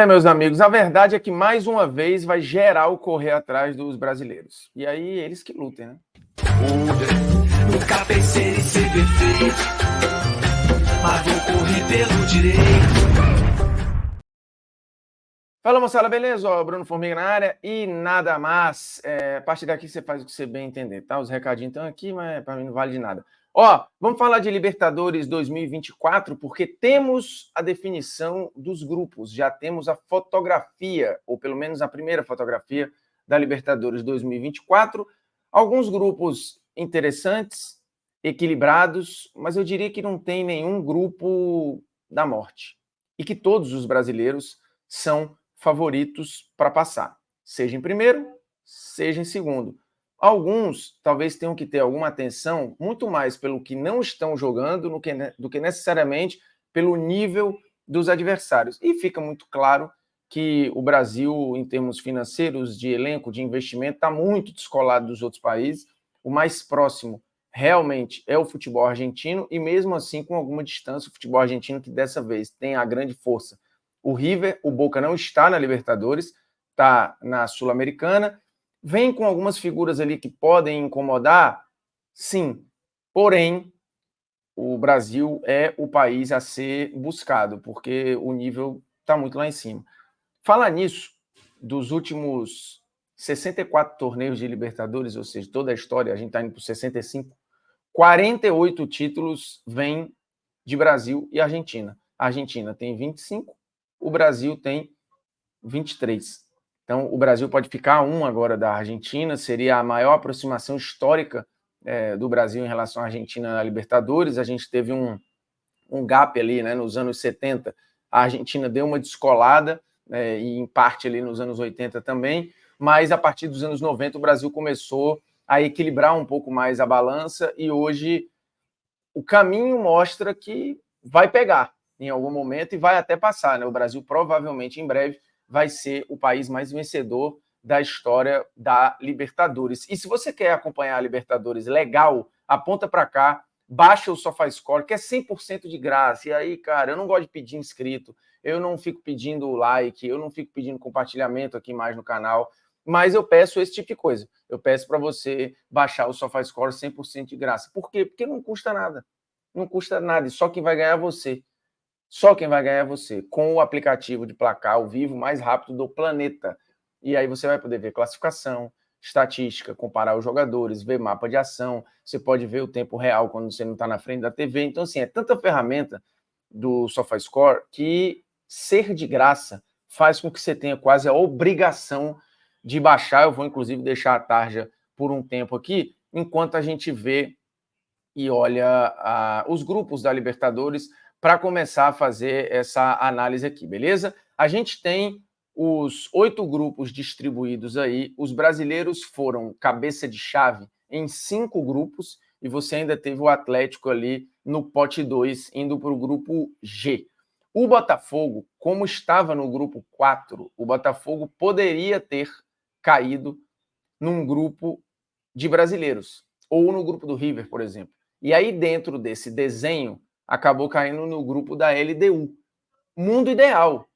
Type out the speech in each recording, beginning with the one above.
Meus amigos, a verdade é que mais uma vez vai geral correr atrás dos brasileiros. E aí eles que lutem, né? Nunca pensei em ser perfeito, mas vou correr pelo direito. Fala, moçada, beleza? Ó, Bruno Formiga na área e nada mais. A partir daqui você faz o que você bem entender, tá? Os recadinhos estão aqui, mas para mim não vale de nada. Ó, vamos falar de Libertadores 2024, porque temos a definição dos grupos, já temos a fotografia, ou pelo menos a primeira fotografia da Libertadores 2024. Alguns grupos interessantes, equilibrados, mas eu diria que não tem nenhum grupo da morte. E que todos os brasileiros são favoritos para passar, seja em primeiro, seja em segundo. Alguns talvez tenham que ter alguma atenção muito mais pelo que não estão jogando do que necessariamente pelo nível dos adversários. E fica muito claro que o Brasil, em termos financeiros, de elenco, de investimento, está muito descolado dos outros países. O mais próximo realmente é o futebol argentino, e mesmo assim, com alguma distância, o futebol argentino, que dessa vez tem a grande força. O River, o Boca não está na Libertadores, está na Sul-Americana. Vem com algumas figuras ali que podem incomodar, sim. Porém, o Brasil é o país a ser buscado, porque o nível está muito lá em cima. Falar nisso, dos últimos 64 torneios de Libertadores, ou seja, toda a história, a gente está indo para 65, 48 títulos vêm de Brasil e Argentina. A Argentina tem 25, o Brasil tem 23. Então, o Brasil pode ficar um agora da Argentina, seria a maior aproximação histórica do Brasil em relação à Argentina na Libertadores. A gente teve um gap ali, né, nos anos 70, a Argentina deu uma descolada, e em parte ali nos anos 80 também, mas a partir dos anos 90 o Brasil começou a equilibrar um pouco mais a balança, e hoje o caminho mostra que vai pegar em algum momento e vai até passar, né? O Brasil provavelmente em breve vai ser o país mais vencedor da história da Libertadores. E se você quer acompanhar a Libertadores legal, aponta para cá, baixa o SofaScore, que é 100% de graça. E aí, cara, eu não gosto de pedir inscrito, eu não fico pedindo like, eu não fico pedindo compartilhamento aqui mais no canal, mas eu peço esse tipo de coisa. Eu peço para você baixar o SofaScore 100% de graça. Por quê? Porque não custa nada. Não custa nada, e só quem vai ganhar é você. Só quem vai ganhar é você, com o aplicativo de placar ao vivo mais rápido do planeta. E aí você vai poder ver classificação, estatística, comparar os jogadores, ver mapa de ação, você pode ver o tempo real quando você não está na frente da TV. Então, assim, é tanta ferramenta do SofaScore que ser de graça faz com que você tenha quase a obrigação de baixar. Eu vou, inclusive, deixar a tarja por um tempo aqui, enquanto a gente vê e olha os grupos da Libertadores para começar a fazer essa análise aqui, beleza? A gente tem os 8 grupos distribuídos aí. Os brasileiros foram cabeça de chave em 5 grupos e você ainda teve o Atlético ali no pote 2, indo para o grupo G. O Botafogo, como estava no grupo 4, o Botafogo poderia ter caído num grupo de brasileiros, ou no grupo do River, por exemplo. E aí, dentro desse desenho, acabou caindo no grupo da LDU. Mundo ideal.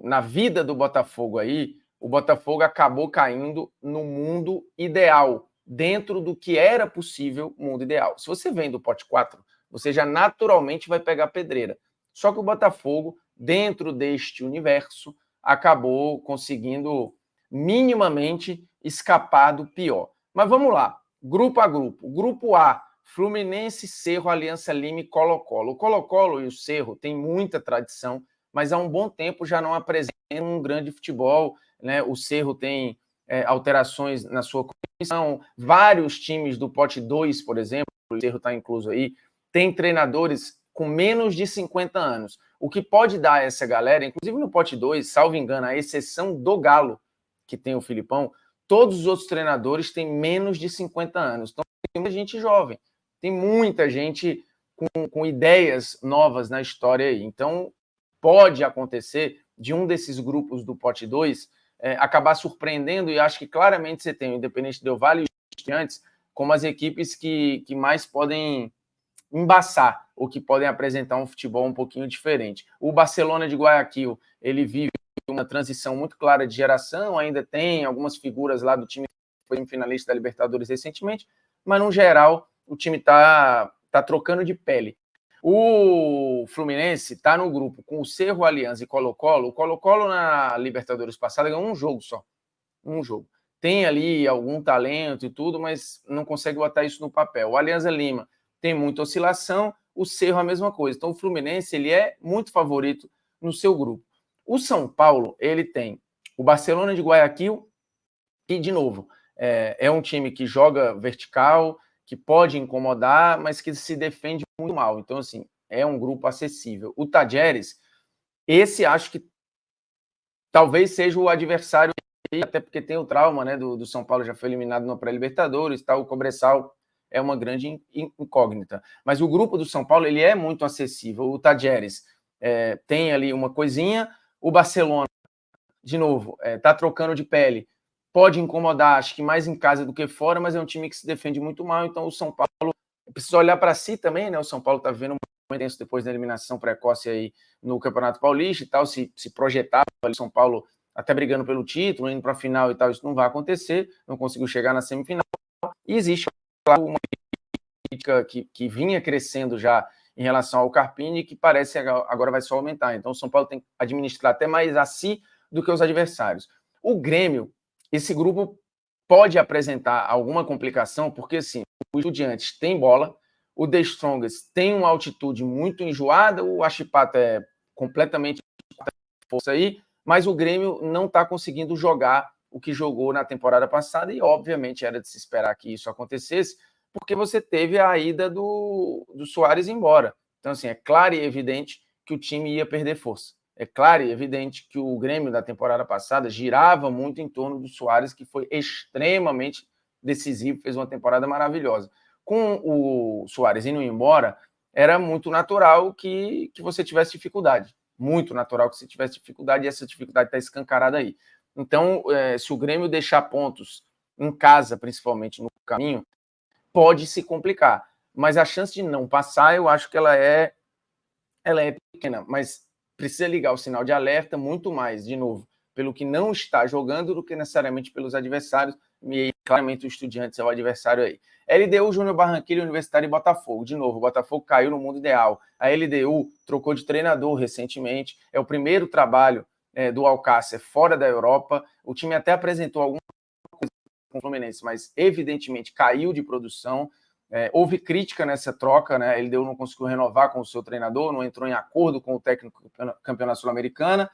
Na vida do Botafogo aí, o Botafogo acabou caindo no mundo ideal, dentro do que era possível mundo ideal. Se você vem do pote 4, você já naturalmente vai pegar pedreira. Só que o Botafogo, dentro deste universo, acabou conseguindo minimamente escapar do pior. Mas vamos lá, grupo a grupo. Grupo A, Fluminense, Cerro, Aliança Lima e Colo-Colo. O Colo-Colo e o Cerro têm muita tradição, mas há um bom tempo já não apresenta um grande futebol, né? O Cerro tem alterações na sua comissão, vários times do pote 2, por exemplo, o Cerro está incluso aí, tem treinadores com menos de 50 anos. O que pode dar a essa galera, inclusive no pote 2, salvo engano, a exceção do Galo, que tem o Filipão, todos os outros treinadores têm menos de 50 anos. Então tem muita gente jovem, tem muita gente com ideias novas na história aí. Então pode acontecer de um desses grupos do pote 2 acabar surpreendendo, e acho que claramente você tem o Independente Del Valle e os Estudiantes como as equipes que mais podem embaçar, ou que podem apresentar um futebol um pouquinho diferente. O Barcelona de Guayaquil, ele vive uma transição muito clara de geração, ainda tem algumas figuras lá do time que foi finalista da Libertadores recentemente, mas no geral o time tá trocando de pele. O Fluminense está no grupo com o Cerro, Aliança e Colo-Colo. O Colo-Colo na Libertadores passada ganhou um jogo só. Um jogo. Tem ali algum talento e tudo, mas não consegue botar isso no papel. O Alianza Lima tem muita oscilação, o Cerro a mesma coisa. Então o Fluminense ele é muito favorito no seu grupo. O São Paulo, ele tem o Barcelona de Guayaquil, que, de novo, é um time que joga vertical, que pode incomodar, mas que se defende muito mal. Então, assim, é um grupo acessível. O Tajeres, esse acho que talvez seja o adversário, até porque tem o trauma, né, do São Paulo, já foi eliminado no pré-Libertadores, tá? O Cobresal é uma grande incógnita. Mas o grupo do São Paulo, ele é muito acessível. O Tajeres tem ali uma coisinha, o Barcelona, de novo, tá trocando de pele, pode incomodar, acho que mais em casa do que fora, mas é um time que se defende muito mal, então o São Paulo precisa olhar para si também, né? O São Paulo está vivendo um momento intenso depois da eliminação precoce aí no Campeonato Paulista e tal, se projetar o São Paulo até brigando pelo título, indo para a final e tal, isso não vai acontecer, não conseguiu chegar na semifinal, e existe uma crítica que vinha crescendo já em relação ao Carpini, que parece agora vai só aumentar, então o São Paulo tem que administrar até mais a si do que os adversários. O Grêmio, esse grupo pode apresentar alguma complicação, porque assim, o Estudiantes tem bola, o The Strongest tem uma altitude muito enjoada, o Achipata é completamente força aí, mas o Grêmio não está conseguindo jogar o que jogou na temporada passada e, obviamente, era de se esperar que isso acontecesse, porque você teve a ida do Soares embora. Então, assim, é claro e evidente que o time ia perder força. É claro e evidente que o Grêmio da temporada passada girava muito em torno do Soares, que foi extremamente decisivo, fez uma temporada maravilhosa. Com o Soares indo embora, era muito natural que você tivesse dificuldade. Muito natural que você tivesse dificuldade, e essa dificuldade está escancarada aí. Então, se o Grêmio deixar pontos em casa, principalmente no caminho, pode se complicar. Mas a chance de não passar, eu acho que ela é pequena, mas precisa ligar o sinal de alerta muito mais, de novo, pelo que não está jogando do que necessariamente pelos adversários, e claramente o Estudiantes é o adversário aí. LDU, Júnior Barranquilla, Universitário e Botafogo. De novo, o Botafogo caiu no mundo ideal. A LDU trocou de treinador recentemente, é o primeiro trabalho do Alcácer fora da Europa. O time até apresentou alguma coisa com o Fluminense, mas evidentemente caiu de produção. Houve crítica nessa troca, né? A LDU não conseguiu renovar com o seu treinador, não entrou em acordo com o técnico campeão sul-americana.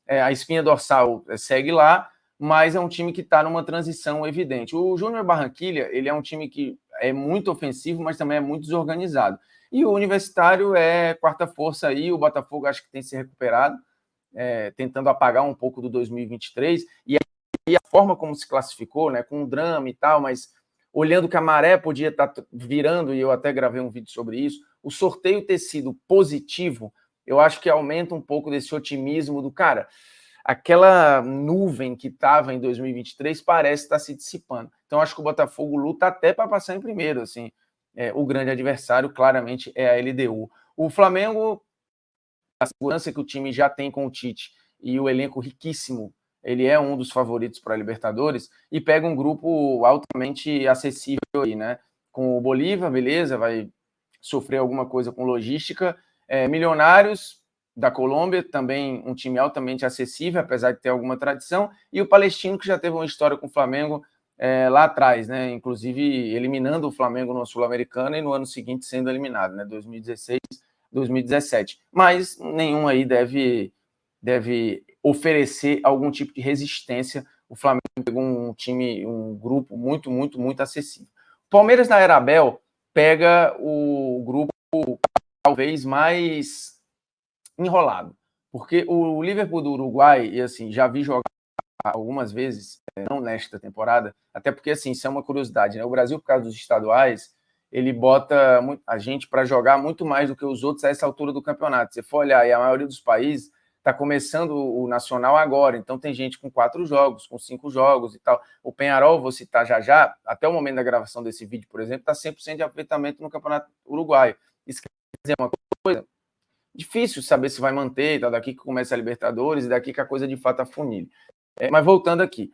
A espinha dorsal segue lá, mas é um time que está numa transição evidente. O Júnior Barranquilla, ele é um time que é muito ofensivo, mas também é muito desorganizado. E o Universitário é quarta força aí, o Botafogo acho que tem se recuperado, tentando apagar um pouco do 2023, e a forma como se classificou, né, com um drama e tal, mas olhando que a maré podia estar virando, e eu até gravei um vídeo sobre isso, o sorteio ter sido positivo, eu acho que aumenta um pouco desse otimismo do cara. Aquela nuvem que estava em 2023 parece estar se dissipando. Então, acho que o Botafogo luta até para passar em primeiro. Assim, o grande adversário, claramente, é a LDU. O Flamengo, a segurança que o time já tem com o Tite e o elenco riquíssimo, ele é um dos favoritos para a Libertadores e pega um grupo altamente acessível aí, né? Com o Bolívar, beleza, vai sofrer alguma coisa com logística. Milionários da Colômbia, também um time altamente acessível, apesar de ter alguma tradição, e o Palestino, que já teve uma história com o Flamengo lá atrás, né? Inclusive eliminando o Flamengo no Sul-Americana e no ano seguinte sendo eliminado, né? 2016, 2017. Mas nenhum aí deve oferecer algum tipo de resistência. O Flamengo pegou um time, um grupo muito, muito, muito acessível. O Palmeiras na Era Abel pega o grupo talvez mais enrolado, porque o Liverpool do Uruguai, e assim, já vi jogar algumas vezes, não nesta temporada, até porque assim, isso é uma curiosidade, né? O Brasil, por causa dos estaduais, ele bota a gente para jogar muito mais do que os outros a essa altura do campeonato. Se você for olhar, e a maioria dos países está começando o Nacional agora, então tem gente com 4 jogos, com 5 jogos e tal. O Peñarol, vou citar já, até o momento da gravação desse vídeo, por exemplo, está 100% de aproveitamento no Campeonato Uruguaio. dizer uma coisa, difícil saber se vai manter, tá? Daqui que começa a Libertadores e daqui que a coisa de fato afunile. Mas voltando aqui,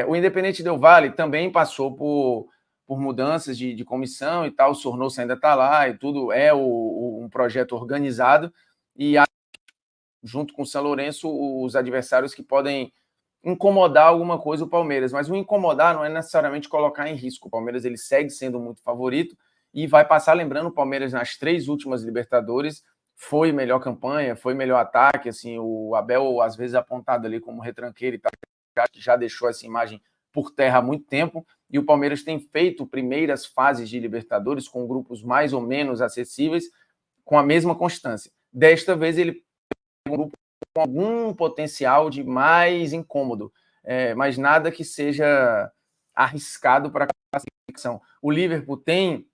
o Independente Del Valle também passou por mudanças de comissão e tal, o Sornosa ainda está lá e tudo, um projeto organizado e junto com o São Lourenço, os adversários que podem incomodar alguma coisa o Palmeiras, mas o incomodar não é necessariamente colocar em risco. O Palmeiras ele segue sendo muito favorito e vai passar, lembrando, o Palmeiras nas 3 últimas Libertadores foi melhor campanha, foi melhor ataque, assim, o Abel às vezes apontado ali como retranqueiro e tal, já deixou essa imagem por terra há muito tempo, e o Palmeiras tem feito primeiras fases de Libertadores com grupos mais ou menos acessíveis, com a mesma constância. Desta vez ele pegou um grupo com algum potencial de mais incômodo, mas nada que seja arriscado para a classificação. O Liverpool tem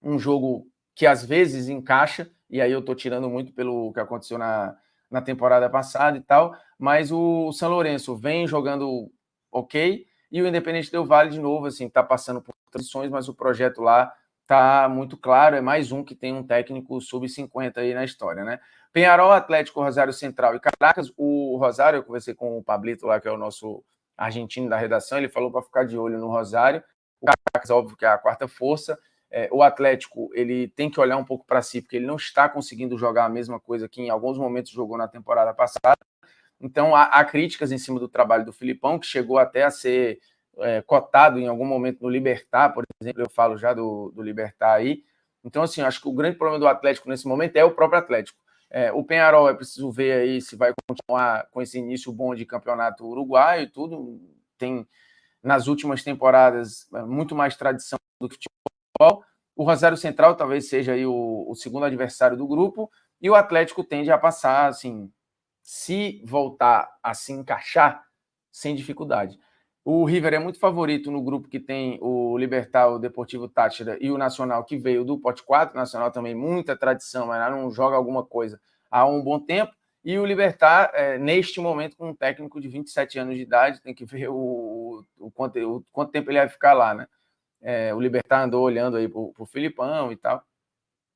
um jogo que às vezes encaixa, e aí eu estou tirando muito pelo que aconteceu na temporada passada e tal, mas o São Lourenço vem jogando ok, e o Independente Del Valle, de novo, assim, está passando por transições, mas o projeto lá está muito claro, é mais um que tem um técnico sub-50 aí na história, né? Peñarol, Atlético, Rosário Central e Caracas. O Rosário, eu conversei com o Pablito lá, que é o nosso argentino da redação, ele falou para ficar de olho no Rosário. O Caracas, óbvio que é a quarta força. O Atlético, ele tem que olhar um pouco para si, porque ele não está conseguindo jogar a mesma coisa que em alguns momentos jogou na temporada passada. Então, há críticas em cima do trabalho do Filipão, que chegou até a ser cotado em algum momento no Libertad, por exemplo, eu falo já do Libertad aí. Então, assim, acho que o grande problema do Atlético nesse momento é o próprio Atlético. O Peñarol é preciso ver aí se vai continuar com esse início bom de campeonato uruguaio e tudo. Tem, nas últimas temporadas, muito mais tradição do que futebol. O Rosário Central talvez seja aí o segundo adversário do grupo, e o Atlético tende a passar, assim, se voltar a se encaixar, sem dificuldade. O River é muito favorito no grupo que tem o Libertad, o Deportivo Táchira e o Nacional, que veio do pote 4. O Nacional também muita tradição, mas não joga alguma coisa há um bom tempo. E o Libertad, neste momento, com um técnico de 27 anos de idade, tem que ver o quanto tempo ele vai ficar lá, né? O Libertad andou olhando aí para o Filipão e tal.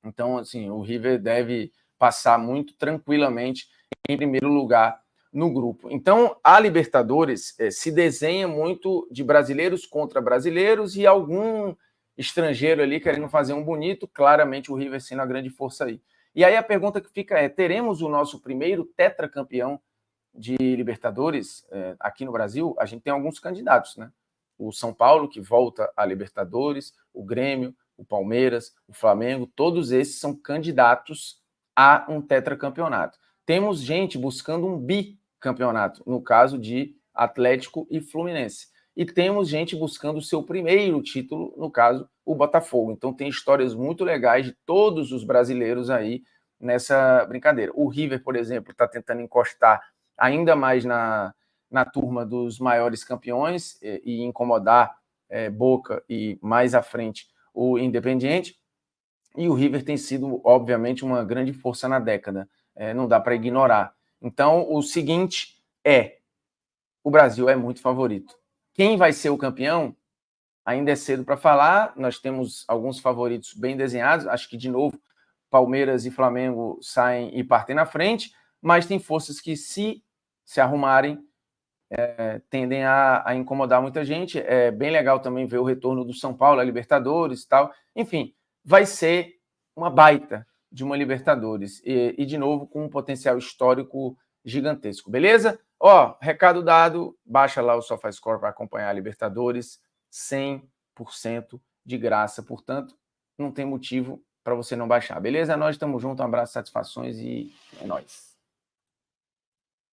Então, assim, o River deve passar muito tranquilamente em primeiro lugar no grupo. Então, a Libertadores se desenha muito de brasileiros contra brasileiros e algum estrangeiro ali querendo fazer um bonito, claramente o River sendo a grande força aí. E aí a pergunta que fica é, teremos o nosso primeiro tetracampeão de Libertadores aqui no Brasil? A gente tem alguns candidatos, né? O São Paulo, que volta a Libertadores, o Grêmio, o Palmeiras, o Flamengo, todos esses são candidatos a um tetracampeonato. Temos gente buscando um bicampeonato, no caso de Atlético e Fluminense. E temos gente buscando o seu primeiro título, no caso, o Botafogo. Então tem histórias muito legais de todos os brasileiros aí nessa brincadeira. O River, por exemplo, está tentando encostar ainda mais na turma dos maiores campeões e incomodar Boca e mais à frente o Independiente. E o River tem sido, obviamente, uma grande força na década. Não dá para ignorar. Então, o seguinte o Brasil é muito favorito. Quem vai ser o campeão? Ainda é cedo para falar. Nós temos alguns favoritos bem desenhados. Acho que, de novo, Palmeiras e Flamengo saem e partem na frente, mas tem forças que, se arrumarem, tendem a incomodar muita gente. É bem legal também ver o retorno do São Paulo a Libertadores e tal. Enfim, vai ser uma baita de uma Libertadores. E de novo, com um potencial histórico gigantesco. Beleza? Recado dado, baixa lá o SofaScore para acompanhar a Libertadores 100% de graça. Portanto, não tem motivo para você não baixar. Beleza? Nós estamos juntos. Um abraço, satisfações e é nóis.